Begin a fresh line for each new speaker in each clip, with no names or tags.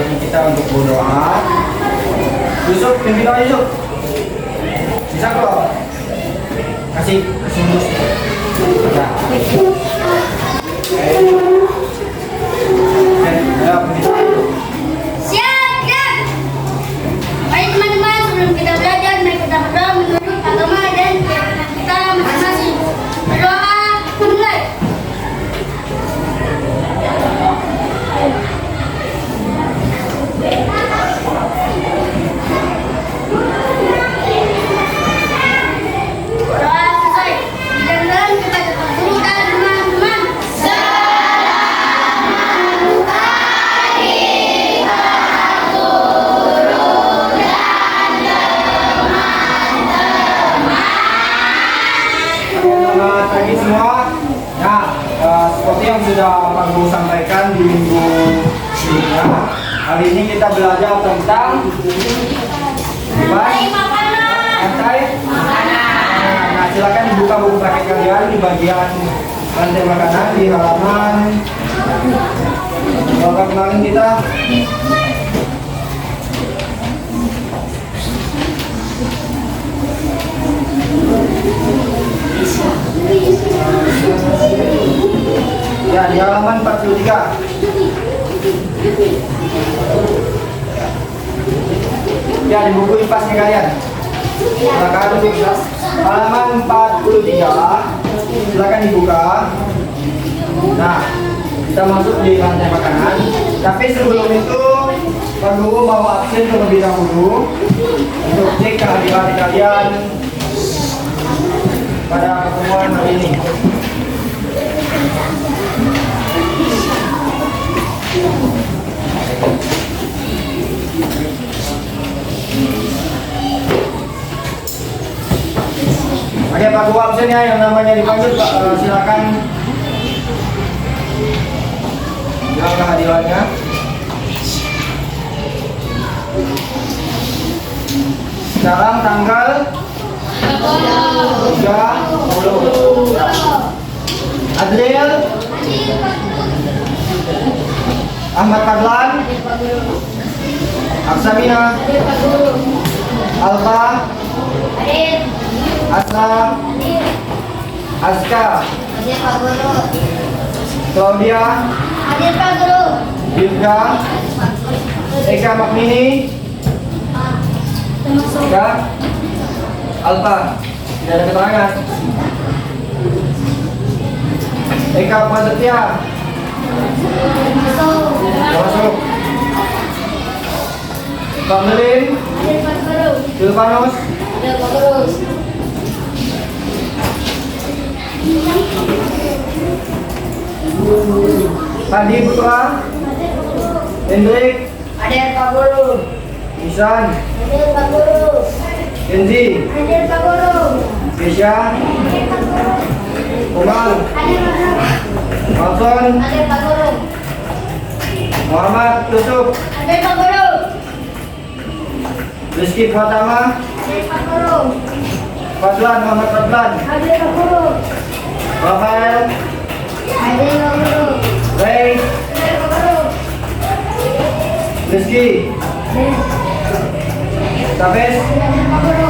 ini kita untuk berdoa. Yusuf, pimpin doa Yusuf. Bisa kok. Kasih mulus. Nah. Ayo, pimpin doa Yusuf.
Siap, siap. Baik teman-teman, sebelum kita belajar, mari kita berdoa menurut agama dan keyakinan kita masing-masing. Berdoa, mulai. Berdoa selesai. Jalan kepada Tuhan Guru dan teman-teman.
Selamat pagi semua. Nah, seperti yang sudah Pak Guru sampaikan di minggu sebelumnya, hari ini kita belajar tentang
Rantai makanan.
rantai makanan. Nah, silakan dibuka buku praktek kalian di bagian rantai makanan di halaman. Kalau kemarin kita ya di halaman 43. Ya di buku IPAS-nya kalian. Silakan halaman 43. Silakan dibuka. Nah, kita masuk di rantai makanan. Tapi sebelum itu, Pak Guru mau absen terlebih dahulu untuk cek kehadiran kalian pada pertemuan hari ini. Oke, Pak Guru absen ya, yang namanya dipanggil Pak, silakan bilang kehadirannya. Sekarang tanggal 30. Adriel, Ahmad Fadlan, Aksamina, Alfa, Asra, Aska,
Hadir Pak Guru.
Claudia,
Hadir Pak Guru.
Bilga, Eka Makmini, Eka, Alfa, tidak ada keterangan. Eka Prasetya, masuk. Bang Melin,
Hadir Pak Guru.
Silvanus,
Hadir Pak Guru.
Padi Putra, Hendrik,
Hadir Pak Guru.
Isan,
Hadir Pak Guru.
Kenzi,
Hadir Pak Guru.
Kesha,
Hadir Pak Guru.
Umar,
Hadir Pak Guru.
Malson,
Hadir Pak Guru.
Muhammad Yusuf,
Hadir Pak Guru.
Rizky Pratama,
Hadir Pak Guru.
Fadlan, Muhammad Fadlan,
Hadir Pak Guru.
Rafael,
Hadir Pak Guru.
Ray,
Hadir Pak Guru.
Rizky, Tabes,
Hadir Pak Guru.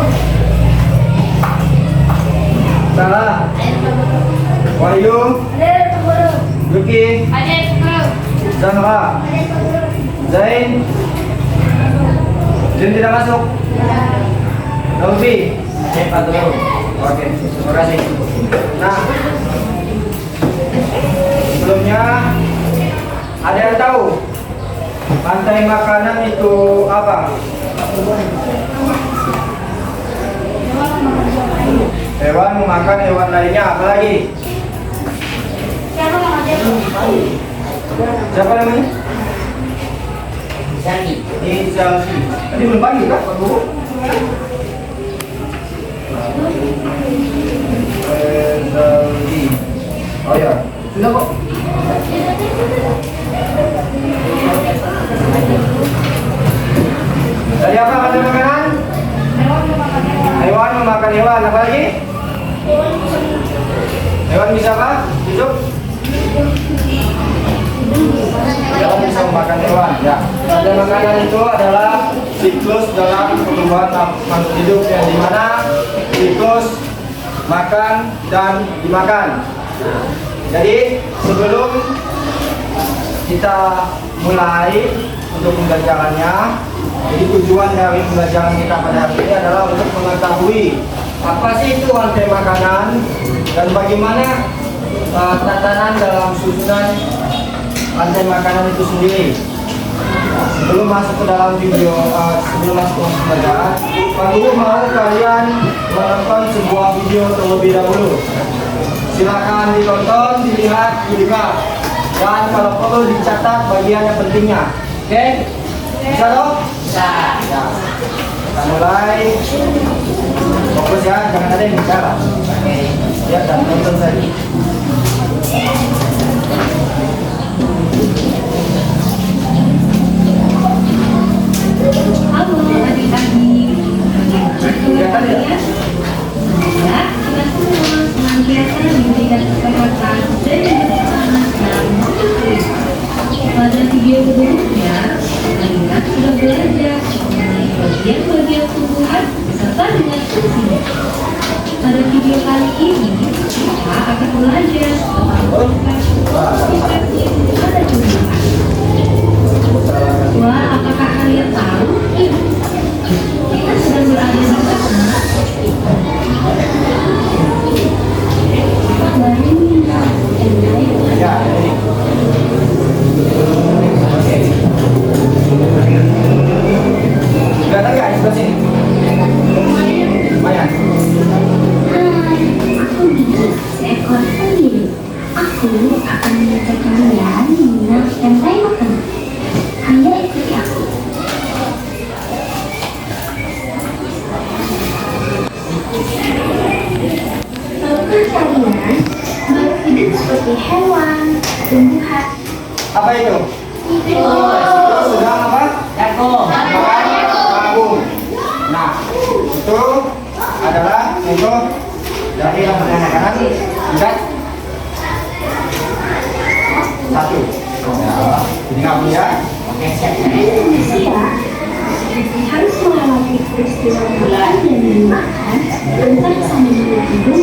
Sarah,
Hadir Pak Guru.
Wahyu,
Hadir Pak Guru.
Yuki,
Hadir Pak Guru.
Zamra,
Hadir Pak Guru.
Zain, Jun tidak masuk. Novi, Pak Guru. Oke, terima kasih. Nah, sebelumnya ada yang tahu rantai makanan itu apa? Hewan memakan hewan lainnya, apa lagi?
Siapa mau hadir?
Siapa namanya?
Zaki.
Izalfi. Tadi belum panggil kan, Pak Guru? Izalfi. Oh ya, sudah kok. Tadi apa kata makanan? Hewan memakan hewan, apa lagi? Hewan bisa apa? Hidup? dalam bisa memakan hewan. Ya, rantai makanan itu adalah siklus dalam pertumbuhan makhluk hidup yang dimana siklus makan dan dimakan. Jadi sebelum kita mulai untuk pembelajarannya, jadi tujuan dari pembelajaran kita pada hari ini adalah untuk mengetahui apa sih itu rantai makanan dan bagaimana tatanan dalam susunan rantai makanan itu sendiri. Sebelum masuk ke dalam video, sebelum masuk ke pembelajaran, Pak Guru mau kalian menonton sebuah video terlebih dahulu. Silakan ditonton, dilihat, didengar, dan kalau perlu dicatat bagian yang pentingnya. Oke? Bisa dong? Bisa. Ya. Kita mulai. Fokus ya, jangan ada yang bicara. Oke. Ya, dan tonton saja.
Halo adik-adik, kelihatan ya? Semoga kita semua senantiasa diberikan kesehatan dan keselamatan. Pada video sebelumnya, kalian sudah belajar mengenai bagian-bagian tumbuhan beserta dengan fungsinya. Pada video kali ini, kita akan belajar tentang komunikasi pada tumbuhan. Wah, apakah kalian tahu? Kita sedang berada di mana?
Ya, ini. Oke. Kelihatan nggak di sebelah sini? Lumayan.
Hai, aku Didi, seekor pengiring. Aku akan mengajak kalian mengenal rantai makanan. Anda ikuti aku. Tahukah kalian bahwa hidup seperti hewan, tumbuhan,
Apa itu? Itu sedang apa? Jagung. Nah, itu adalah contoh dari rantai makanan. Lihat. Satu. Ya, jadi kamu ya.
manusia harus melewati peristiwa makan dan dimakan tentang sama hidup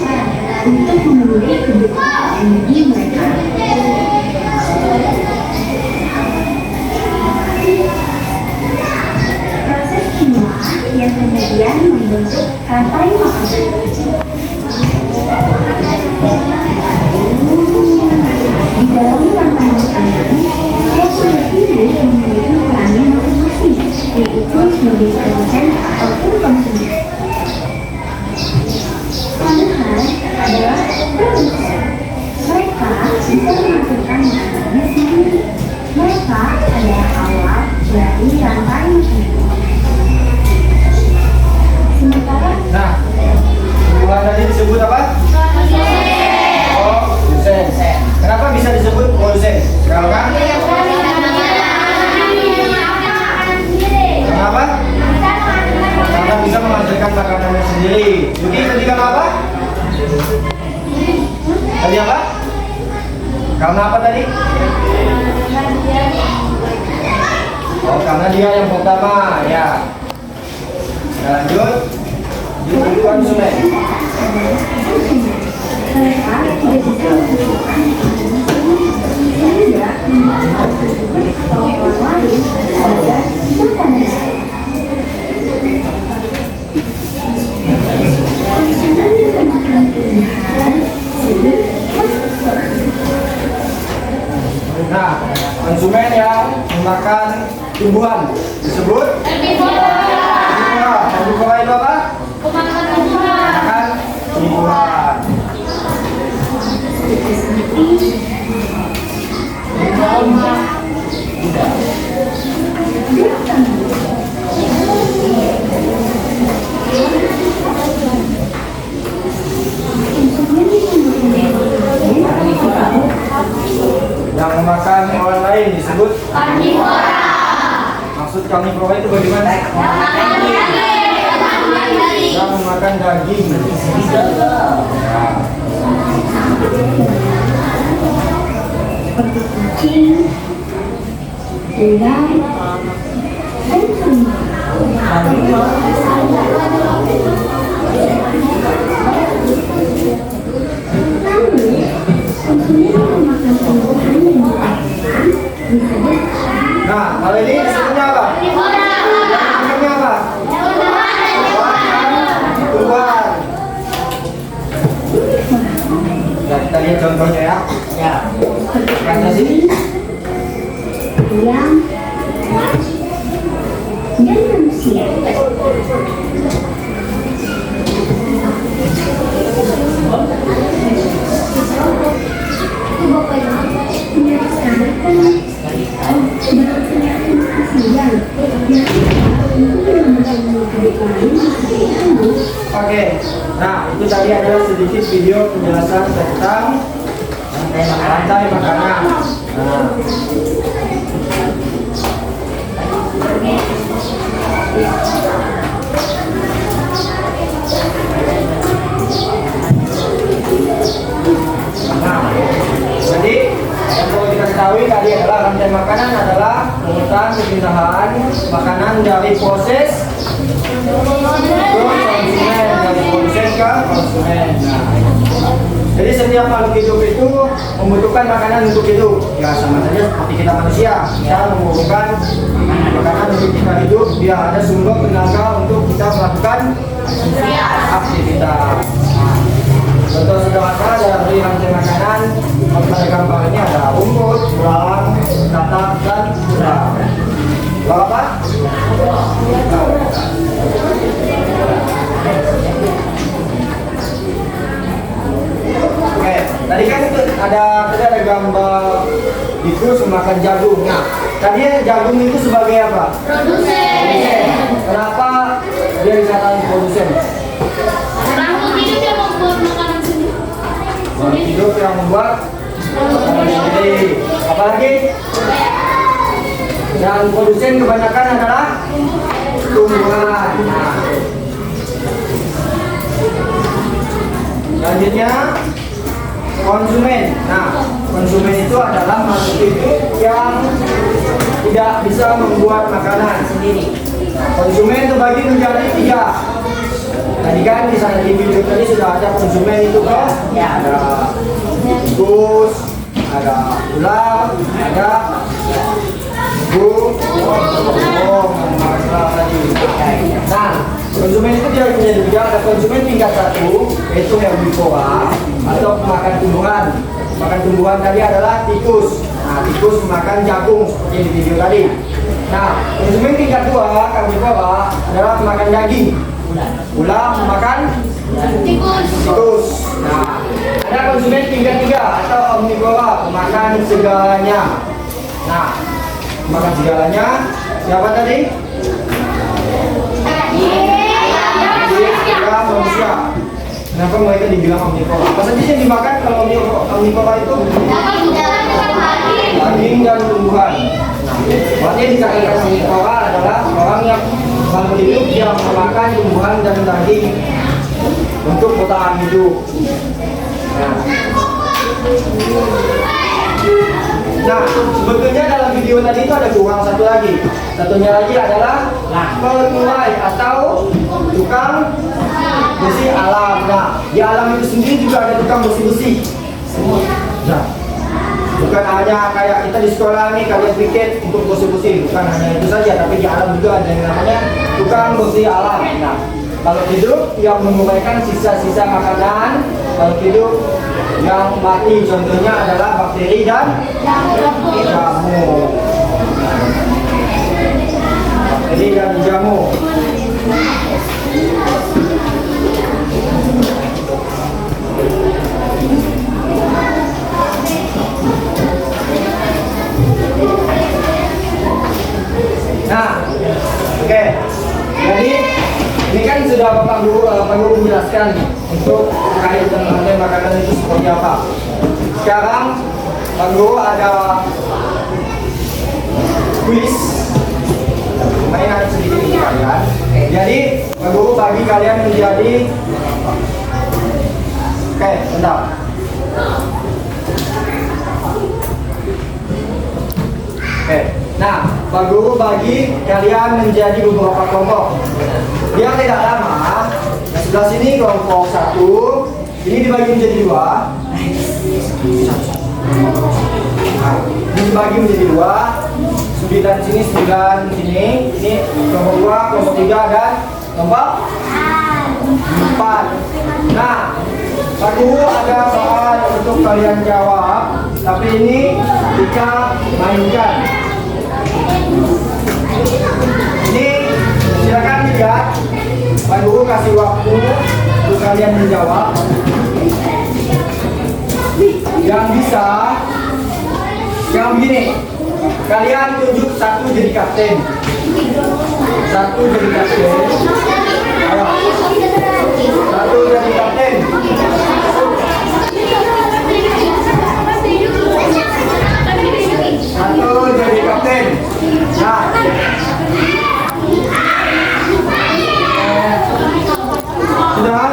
untuk memenuhi kebutuhan energi mereka. Proses kimia yang kemudian membentuk rantai makanan. Di dalam rantai makanan, setiap hidup memiliki perannya masing-masing, yaitu sebagai produsen ataupun konsumen. Tumbuhan adalah produsen. Mereka bisa menghasilkan makanannya sendiri. Mereka adalah awal dari rantai makanan. Sementara
Nah, tumbuhan tadi disebut apa? Produsen. Kenapa bisa disebut produsen? Kenapa? Kenapa? Karena bisa menghasilkan makanannya sendiri. Yuki tadi karena apa? Tadi apa? Karena apa tadi? Oh, karena dia yang pertama, ya. Kita lanjut. Jadi konsumen.
mereka tidak bisa menghasilkan sehingga membuat atau orang lain agar makanan. Konsumen yang memakan tumbuhan disebut konsumen.
Nah, konsumen yang memakan tumbuhan disebut herbivora. Herbivora itu apa? Makan tumbuhan. Yang memakan hewan lain disebut karnivora. Maksud karnivora itu bagaimana? Yang memakan daging.
Seperti kucing, Tinggal dan kelima. Namun, konsumen memakan tumbuhan yang dikatakan bisa
Nah, kalau ini disebutnya apa? Disebutnya apa? Tumbuhan. Ya, kita lihat contohnya ya. Ya. Kata sini.
yang dan manusia.
Oke, nah itu tadi adalah sedikit video penjelasan tentang rantai makanan. Nah. Nah, jadi yang perlu kita ketahui tadi adalah rantai makanan adalah urutan perpindahan makanan dari proses ke konsumen, dari produsen ke konsumen. Nah, jadi setiap makhluk hidup itu membutuhkan makanan untuk hidup. Ya sama saja seperti kita manusia, kita membutuhkan makanan untuk kita hidup. Biar ada sumber tenaga untuk kita melakukan aktivitas. Contoh sederhana dari rantai makanan, pada gambar ini ada rumput, tulang, katak, dan tulang. Apa? Oke, tadi kan ada gambar tikus memakan jagung. Nah, tadi jagung itu sebagai apa?
Produsen.
Kenapa dia dikatakan produsen?
Makhluk hidup yang membuat makanan sendiri.
Makhluk hidup yang membuat makanan sendiri. Apalagi? Dan produsen kebanyakan adalah tumbuhan. Nah. Selanjutnya konsumen. Nah, konsumen itu adalah makhluk hidup yang tidak bisa membuat makanan sendiri. Konsumen terbagi menjadi 3. Tadi kan di sana di video tadi sudah ada konsumen itu kan? Ya. Ada tikus, ada ular, ada Nah, konsumen itu dia punya 3. Ada konsumen tingkat 1, yaitu herbivora atau pemakan tumbuhan. Makan tumbuhan tadi adalah tikus. Nah, tikus memakan jagung seperti di video tadi. Nah, konsumen tingkat 2, karnivora adalah pemakan daging. Ular memakan tikus. Nah, ada konsumen tingkat 3 atau omnivora, pemakan segalanya. Nah, makan segalanya. Siapa tadi? Ya, manusia. Kenapa mereka dibilang omnivora? Apa saja yang dimakan kalau omnivora itu? Daging dan tumbuhan. Berarti yang dikatakan omnivora adalah orang yang makhluk hidup yang memakan tumbuhan dan daging untuk bertahan hidup. Nah, sebetulnya dalam video tadi itu ada kurang satu lagi. Satunya lagi adalah penuai atau tukang bersih alam. Nah, di alam itu sendiri juga ada tukang bersih-bersih. Nah, bukan hanya kayak kita di sekolah nih kalian piket untuk bersih-bersih, bukan hanya itu saja, tapi di alam juga ada yang namanya tukang bersih alam. Nah, kalau hidup yang menguraikan sisa-sisa makanan, kalau hidup yang mati contohnya adalah bakteri dan jamur. Bakteri dan jamur. Nah, oke. Jadi ini kan sudah Bapak Guru menjelaskan untuk terkait dengan rantai makanan itu seperti apa. Sekarang Pak Guru ada kuis mainan sedikit untuk kalian. Jadi Pak Guru bagi kalian menjadi bentar. Nah, Pak Guru bagi kalian menjadi beberapa kelompok. Biar tidak lama, nah sebelah sini kelompok 1, ini dibagi menjadi 2. Nah, ini dibagi menjadi 2. 9 sini, 9 sini. Ini kelompok 2, kelompok 3 dan kelompok 4. Nah, Pak Guru ada soal untuk kalian jawab, tapi ini kita mainkan. Ini silakan lihat, Pak Guru kasih waktu untuk kalian menjawab. Yang bisa, yang begini, kalian tunjuk satu jadi kapten. Satu jadi kapten. Ayo. Satu jadi kapten. Satu jadi kapten. Nah. Sudah?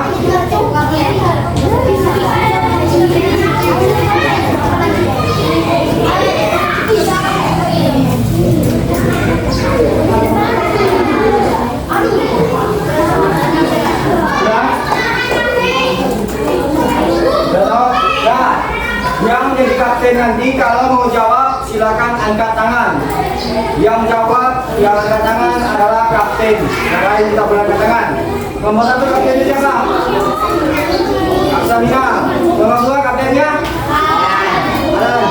Yang menjadi kapten nanti kalau mau jawab silakan angkat tangan. Yang jawab, yang angkat tangan adalah kapten. Yang lain tidak boleh angkat tangan. Nomor 1 kaptennya siapa? Aksamina. Nomor 2 kaptennya? Alan.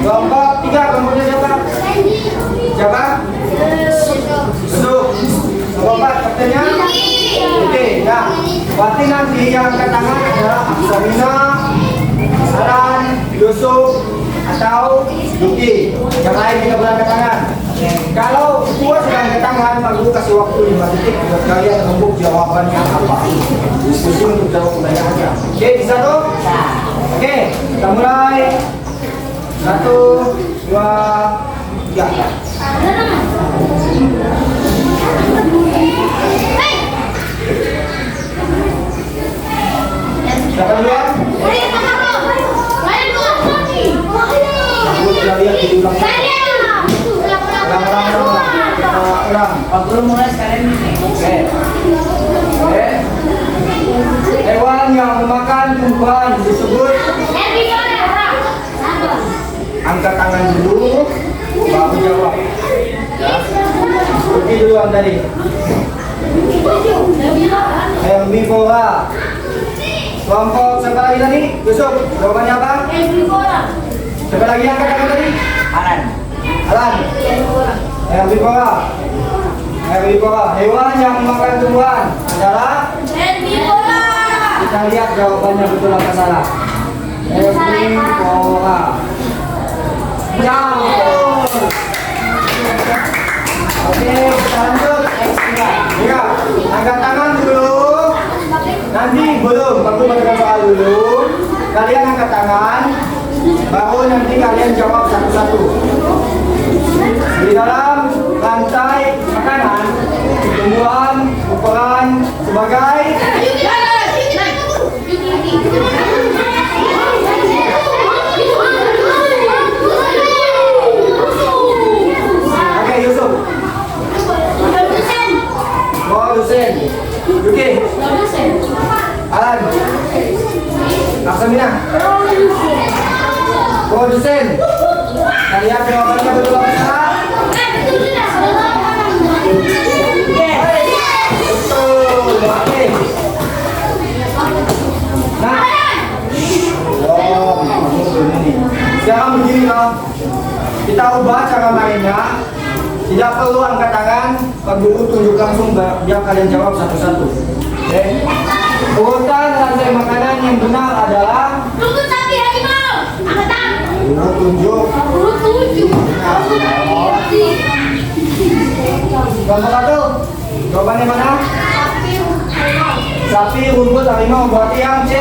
Nomor 3 kelompoknya siapa? Siapa? Besuk. Nomor 4 kaptennya? Oke, nah berarti nanti yang angkat tangan adalah Aksamina, Alan, Yusuf, atau Yuki. Yang lain tidak boleh angkat tangan. Kalau semua sudah angkat tangan, Pak Guru kasih waktu 5 detik buat kalian untuk jawabannya apa. Diskusi untuk jawab pertanyaannya. Oke, bisa tuh? Oke, kita mulai. 1, 2, 3. Siapa duluan?
Pak Guru mulai sekarang ini.
Oke. Hewan yang memakan tumbuhan disebut. Angkat tangan dulu, baru jawab. Ya. Pergi duluan tadi. Herbivora. Kelompok siapa lagi tadi? Yusuf, jawabannya apa? Siapa lagi yang angkat tangan tadi?
Alan.
Alan. Herbivora. Herbivora. Hewan yang memakan tumbuhan adalah? Kita lihat jawabannya betul apa salah. Herbivora. Jauh. Oke, kita lanjut. Ya, angkat tangan dulu. Nanti belum, aku baca soal dulu. Kalian angkat tangan, baru nanti kalian jawab satu-satu. Di dalam rantai makanan, tumbuhan, ukuran sebagai. Oke, Yusuf. Produsen. Yuki. Alan. Aksamina. Produsen. Kalian jawabannya betul apa salah? Betul. Oke. Nah. Sekarang begini loh. Kita ubah cara mainnya. Tidak perlu angkat tangan, Pak Guru tunjuk langsung biar kalian jawab satu-satu. Oke. Urutan rantai makanan yang benar adalah
Rumput sapi harimau. Angkatan.
Guru tunjuk. Kelompok 1, jawabannya mana? Sapi, rumput, harimau. Berarti yang C.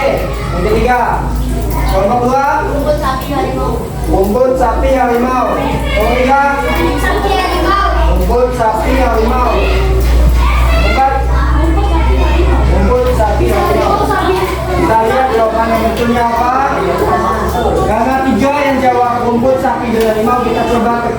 Yang ketiga. Kelompok 2,
Rumput sapi harimau.
rumput, sapi, harimau. Kelompok 3,
Sapi harimau.
rumput, sapi, harimau. Keempat, rumput, sapi, harimau. Kita lihat jawaban yang betulnya apa. Karena 3 yang jawab rumput, sapi, dan harimau, kita coba ke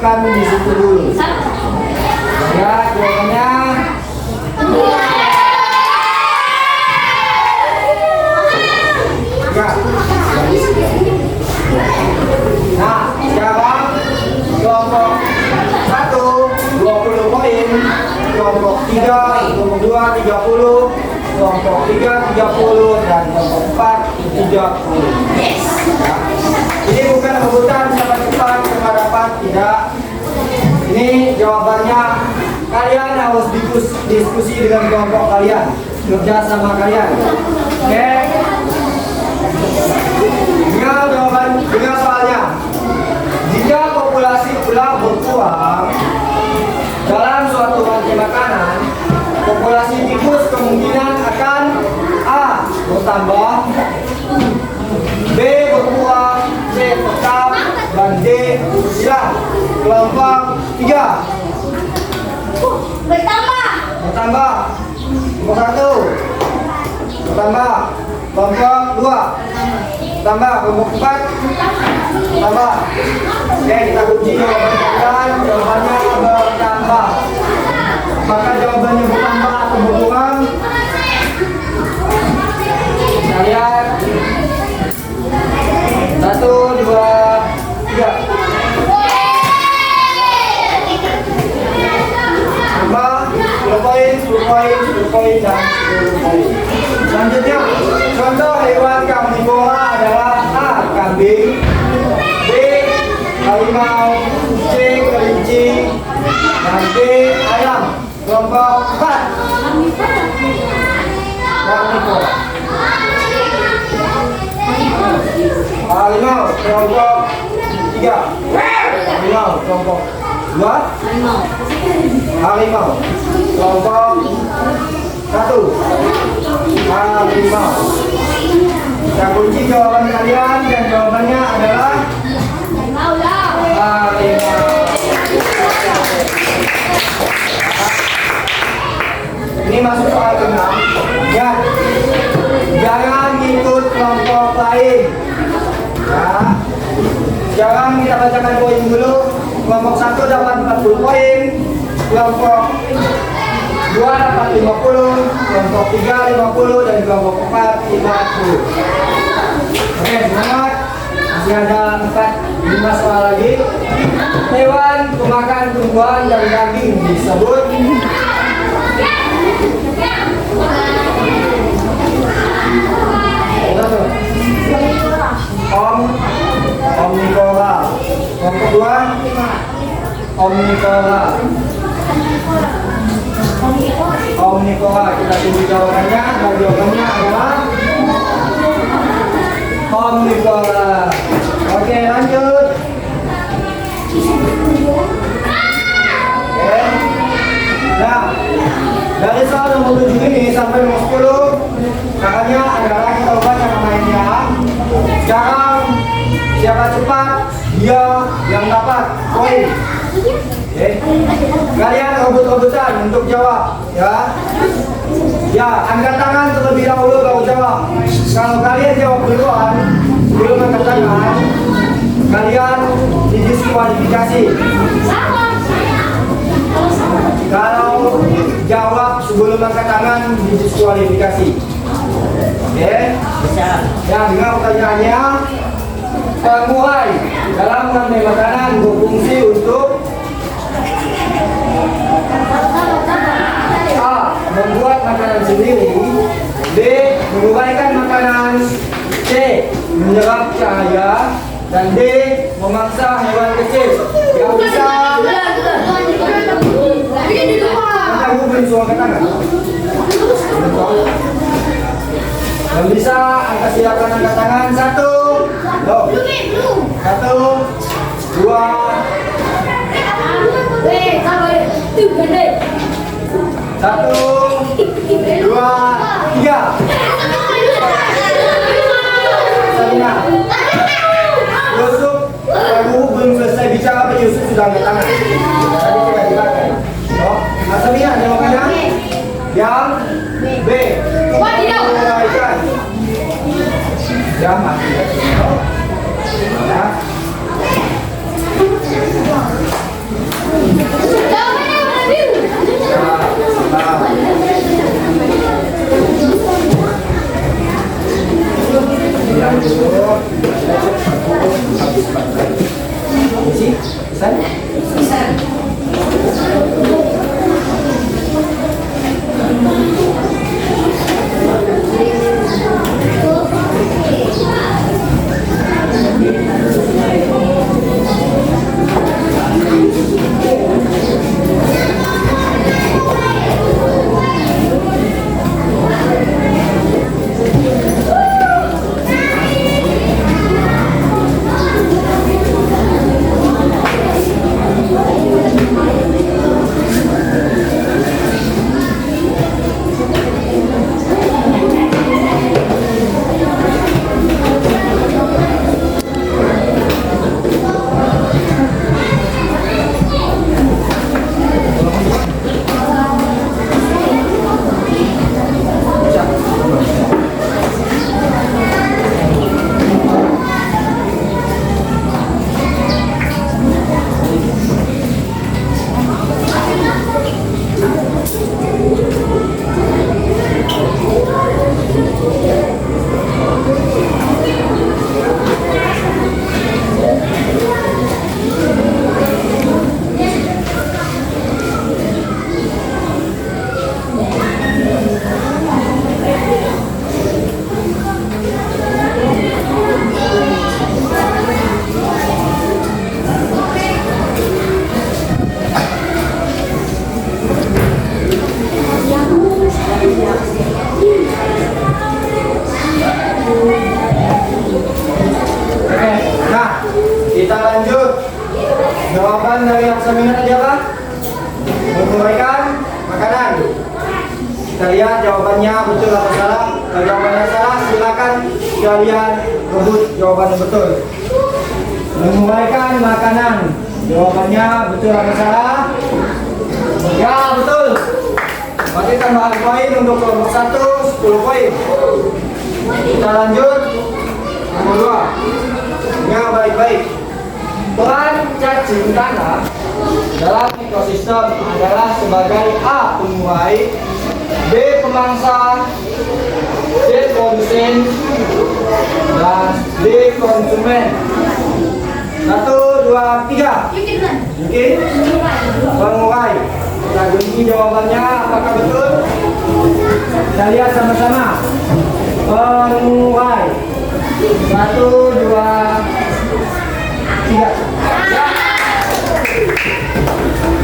kelompok 3, kelompok 2 30, kelompok 3 30 dan kelompok 4 30. Ya. Ini bukan rebutan siapa cepat siapa dapat, tidak. Ini jawabannya kalian harus diskusi dengan kelompok kalian, kerja sama kalian. Oke? Dengar soalnya. Jika populasi ular berkurang dalam suatu rantai makanan, populasi tikus kemungkinan akan A. bertambah, B. berkurang, C. tetap, dan D. hilang. Kelompok 3
Bertambah.
bertambah. Kelompok 1 bertambah. Kelompok 2 bertambah. Kelompok 4 bertambah. Oke, kita uji jawaban. Jawabannya bertambah. Maka jawabannya bertambah atau berkurang? Kita lihat. 1, 2, 3. Tambah 10 poin, 10 poin, 10 poin, dan 10 poin. Selanjutnya, contoh hewan karnivora adalah A. kambing, B. harimau, C. kelinci, dan D. ayam. Kelompok 4 karnivora. Harimau kelompok 3. Harimau kelompok 2. Harimau kelompok 1. Harimau. Kita kunci jawaban kalian dan jawabannya adalah harimau. Ini masuk soal ke-6. Ya, jangan ikut kelompok lain. Ya. Sekarang kita bacakan poin dulu. Kelompok 1 dapat 40 poin, kelompok 2 dapat 50, kelompok 3 50, dan kelompok 4 50. Oke, semangat. Masih ada 5 soal lagi. Hewan pemakan tumbuhan dan daging disebut omnivora. Kelompok 2 omnivora. Omnivora. Kita tunggu jawabannya. Dan jawabannya adalah omnivora. Oke, lanjut. Oke. Nah, dari soal nomor 7 ini sampai nomor 10 kakaknya adalah kita ubah cara mainnya. Sekarang siapa cepat dia yang dapat poin. Oke. Kalian rebut-rebutan untuk jawab, ya. Ya, angkat tangan terlebih dahulu baru jawab. Kalau kalian jawab duluan sebelum angkat tangan, kalian didiskualifikasi. Kalau jawab sebelum angkat tangan didiskualifikasi. Oke? Ya, dengar pertanyaannya. Pengurai dalam rantai makanan berfungsi untuk A. membuat makanan sendiri, B. menguraikan makanan, C. menyerap cahaya, dan D. memaksa hewan kecil yang bisa Anda belum suara tangan. Yang bisa angkat silakan angkat tangan. 1 1 2 3. Salina. Yusuf, Ibu belum selesai bicara, Pak Yusuf sudah angkat tangan. Tadi tidak dipakai. Oh, Salina jawabannya yang B. Menguraikan. Ya, mati. Ya. Yang dulu, habis pakai. Bisa? lihat jawabannya betul atau salah. Kalau jawabannya salah, silakan kalian rebut jawaban yang betul. Menguraikan makanan, jawabannya betul atau salah? Ya, betul. Berarti tambahan poin untuk kelompok 1 10 poin. Kita lanjut nomor 2. Ya, baik-baik. Peran cacing tanah dalam ekosistem adalah sebagai A. Pengurai, B. Pemangsa, C. Produsen, dan D. Konsumen. 1, 2, 3. Mungkin pengurai. Kita kunci jawabannya apakah betul? Kita lihat sama-sama. Pengurai. 1, 2, 3.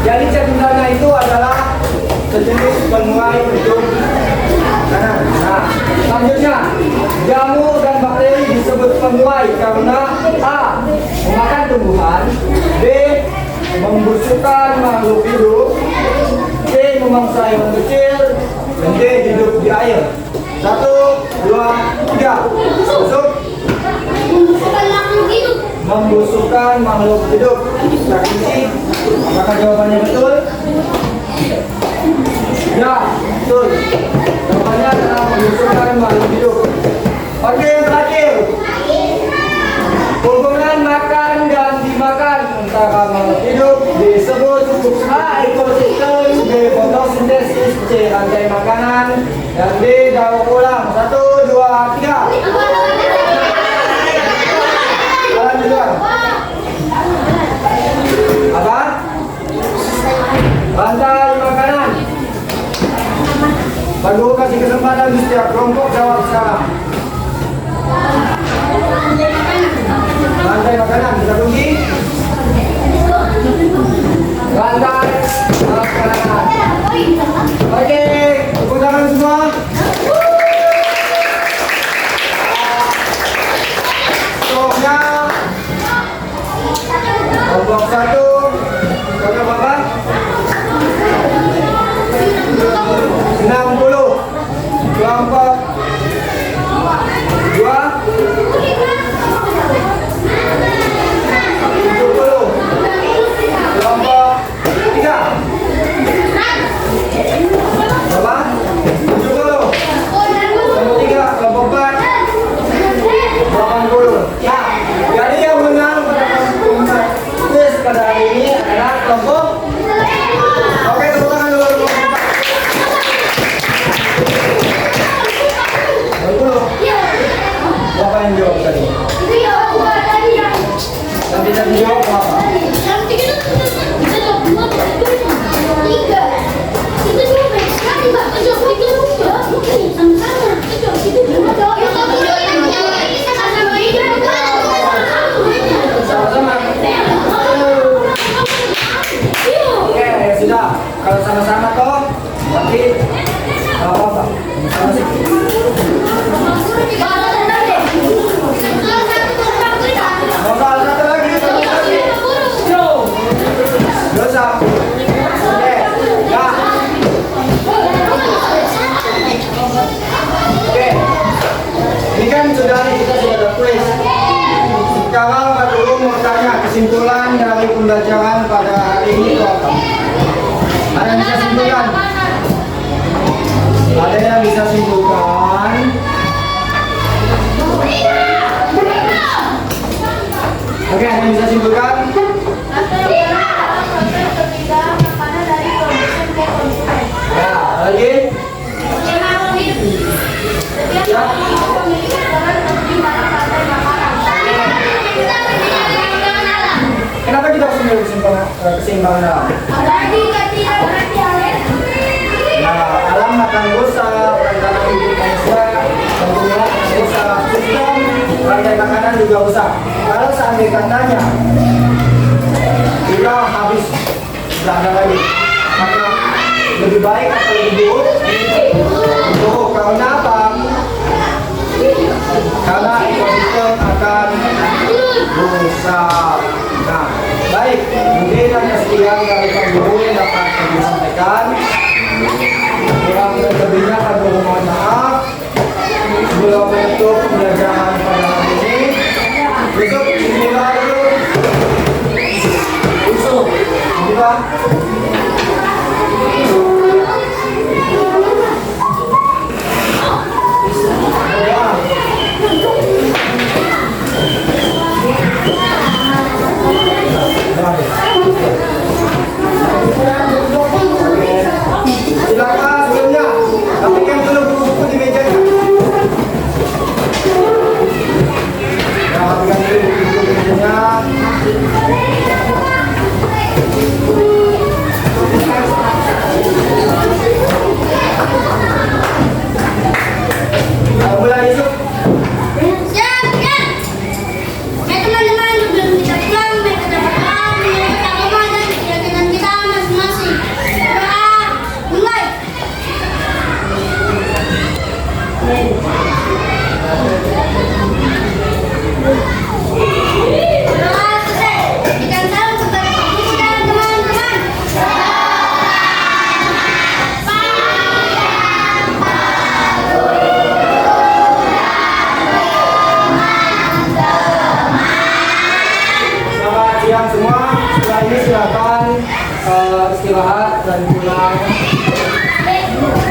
Jadi cacing tanah itu adalah sejenis pengurai untuk tanah. Nah, selanjutnya jamur dan bakteri disebut pengurai karena A. memakan tumbuhan, B. membusukkan makhluk hidup, C. memangsa hewan kecil, dan D. hidup di air. 1, 2, 3. Masuk. Membusukkan makhluk hidup. Kita kunci. Apakah jawabannya betul? Ya, betul. Jawabannya adalah membusukkan makhluk hidup. Oke, terakhir. Hubungan makan dan dimakan antara makhluk hidup disebut A. ekosistem, B. fotosintesis, C. rantai makanan, dan D. daur ulang. 1, 2, 3. Jalan juga. Apa? Rantai makanan. Baru kasih kesempatan di setiap kelompok jawab sekarang. Rantai makanan, kita tunggu. Rantai makanan. Oke, tepuk tangan semua. Skornya kelompok 1 kelompok berapa? 60. Kelompok 2 70. Kelompok 3 berapa? 70. Kelompok 3, kelompok 4 80. Nah, jadi yang menang pada kelompok quiz pada hari ini adalah kelompok. Oke, tepuk tangan dulu. Siapa yang jawab tadi? Nanti tadi jawab apa? Sama-sama. Oke, ya sudah. Kalau sama-sama toh, nanti apa-apa. Nomor satu lagi. Dosa. Oke. Ya. Oke. Ini kan sudah kita sudah ada kuis. Sekarang Pak Guru mau tanya kesimpulan dari pembelajaran pada hari ini itu apa? Ada yang bisa simpulkan? Ada yang bisa simpulkan? Oke, ada yang bisa simpulkan? Ya, lagi? Ya. Kenapa kita harus memilih keseimbangan alam? Nah, alam akan rusak, tanah hidup manusia, tentunya akan rusak, sistem rantai makanan juga rusak. Kalau seandainya katanya kita habis, tidak ada lagi, maka lebih baik atau lebih buruk? Buruk. Karena apa? Karena ekosistem akan rusak. Nah, baik, mungkin hanya sekian dari Pak Guru yang dapat kami sampaikan. Kurang lebihnya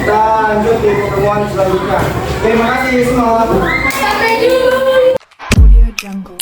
Kita lanjut di pertemuan selanjutnya. Terima kasih semua.
Sampai jumpa.
Audio Jungle.